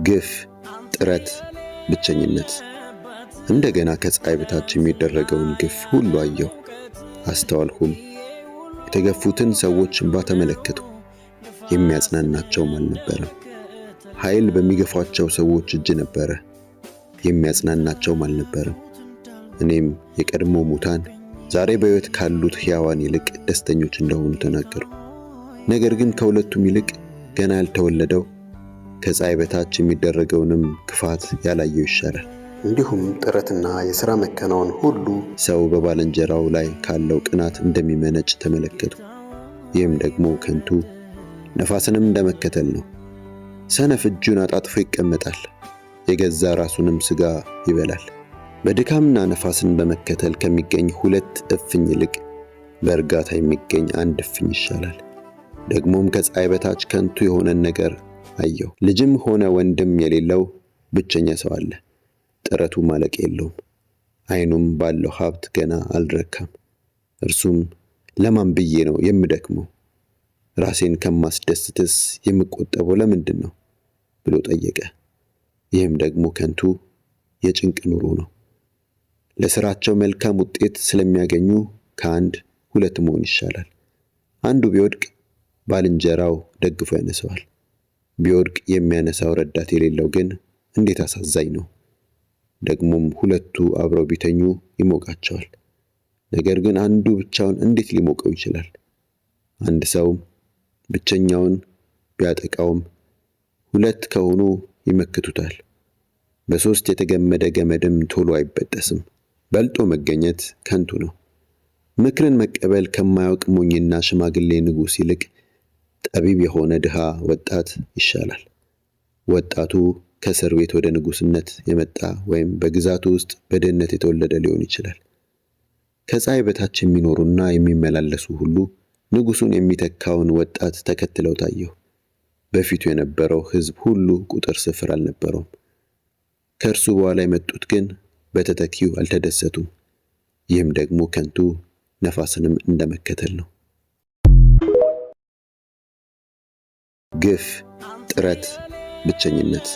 ግፍ፣ ጥረት፣ ብቸኝነት። እንደገና ከፀሐይ በታች የሚደረገውን ግፍ ሁሉ አየሁ፣ አስተዋልሁም። የተገፉትን ሰዎች እንባ ተመለከቱ፣ የሚያጽናናቸውም አልነበረም። ኃይል በሚገፏቸው ሰዎች እጅ ነበረ፣ የሚያጽናናቸውም አልነበረም። እኔም የቀድሞ ሙታን ዛሬ በሕይወት ካሉት ሕያዋን ይልቅ ደስተኞች እንደሆኑ ተናገሩ። ነገር ግን ከሁለቱም ይልቅ ገና ያልተወለደው ከፀሐይ በታች የሚደረገውንም ክፋት ያላየው ይሻላል። እንዲሁም ጥረትና የሥራ መከናወን ሁሉ ሰው በባልንጀራው ላይ ካለው ቅናት እንደሚመነጭ ተመለከቱ። ይህም ደግሞ ከንቱ ነፋስንም እንደመከተል ነው። ሰነፍ እጁን አጣጥፎ ይቀመጣል፣ የገዛ ራሱንም ሥጋ ይበላል። በድካምና ነፋስን በመከተል ከሚገኝ 2 እፍኝ ይልቅ በእርጋታ የሚገኝ 1 እፍኝ ይሻላል። ደግሞም ከፀሐይ በታች ከንቱ የሆነን ነገር አየሁ። ልጅም ሆነ ወንድም የሌለው ብቸኛ ሰው አለ። ጥረቱ ማለቂያ የለውም፣ ዓይኑም ባለው ሀብት ገና አልረካም። እርሱም ለማን ብዬ ነው የምደክመው? ራሴን ከማስደስትስ የምቆጠበው ለምንድን ነው ብሎ ጠየቀ። ይህም ደግሞ ከንቱ የጭንቅ ኑሮ ነው። ለሥራቸው መልካም ውጤት ስለሚያገኙ ከ1 2 መሆን ይሻላል። አንዱ ቢወድቅ ባልንጀራው ደግፎ ያነሳዋል። ቢወድቅ የሚያነሳው ረዳት የሌለው ግን እንዴት አሳዛኝ ነው! ደግሞም 2ቱ አብረው ቢተኙ ይሞቃቸዋል። ነገር ግን አንዱ ብቻውን እንዴት ሊሞቀው ይችላል? አንድ ሰው ብቸኛውን ቢያጠቃውም 2 ከሆኑ ይመክቱታል። በ3 የተገመደ ገመድም ቶሎ አይበጠስም። በልጦ መገኘት ከንቱ ነው። ምክርን መቀበል ከማያውቅ ሞኝና ሽማግሌ ንጉሥ ይልቅ ጠቢብ የሆነ ድሃ ወጣት ይሻላል። ወጣቱ ከእስር ቤት ወደ ንጉሥነት የመጣ ወይም በግዛቱ ውስጥ በድህነት የተወለደ ሊሆን ይችላል። ከፀሐይ በታች የሚኖሩና የሚመላለሱ ሁሉ ንጉሡን የሚተካውን ወጣት ተከትለው ታየሁ። በፊቱ የነበረው ሕዝብ ሁሉ ቁጥር ስፍር አልነበረውም። ከእርሱ በኋላ የመጡት ግን በተተኪው አልተደሰቱም። ይህም ደግሞ ከንቱ ነፋስንም እንደመከተል ነው። ግፍ፣ ጥረት፣ ብቸኝነት።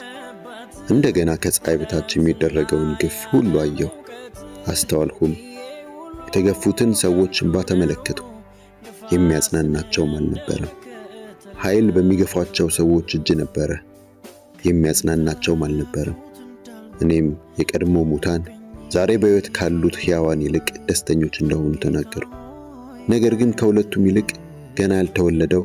እንደገና ከፀሐይ በታች የሚደረገውን ግፍ ሁሉ አየሁ፣ አስተዋልሁም። የተገፉትን ሰዎች እንባ ተመለከቱ፣ የሚያጽናናቸውም አልነበረም። ኃይል በሚገፏቸው ሰዎች እጅ ነበረ፣ የሚያጽናናቸውም አልነበረም። እኔም የቀድሞ ሙታን ዛሬ በሕይወት ካሉት ሕያዋን ይልቅ ደስተኞች እንደሆኑ ተናገሩ። ነገር ግን ከሁለቱም ይልቅ ገና ያልተወለደው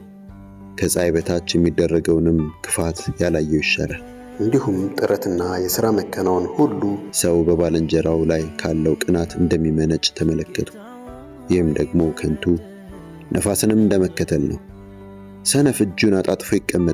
ከፀሐይ በታች የሚደረገውንም ክፋት ያላየው ይሻላል። እንዲሁም ጥረትና የሥራ መከናወን ሁሉ ሰው በባልንጀራው ላይ ካለው ቅናት እንደሚመነጭ ተመለከቱ። ይህም ደግሞ ከንቱ ነፋስንም እንደመከተል ነው። ሰነፍ እጁን አጣጥፎ ይቀመጣል፣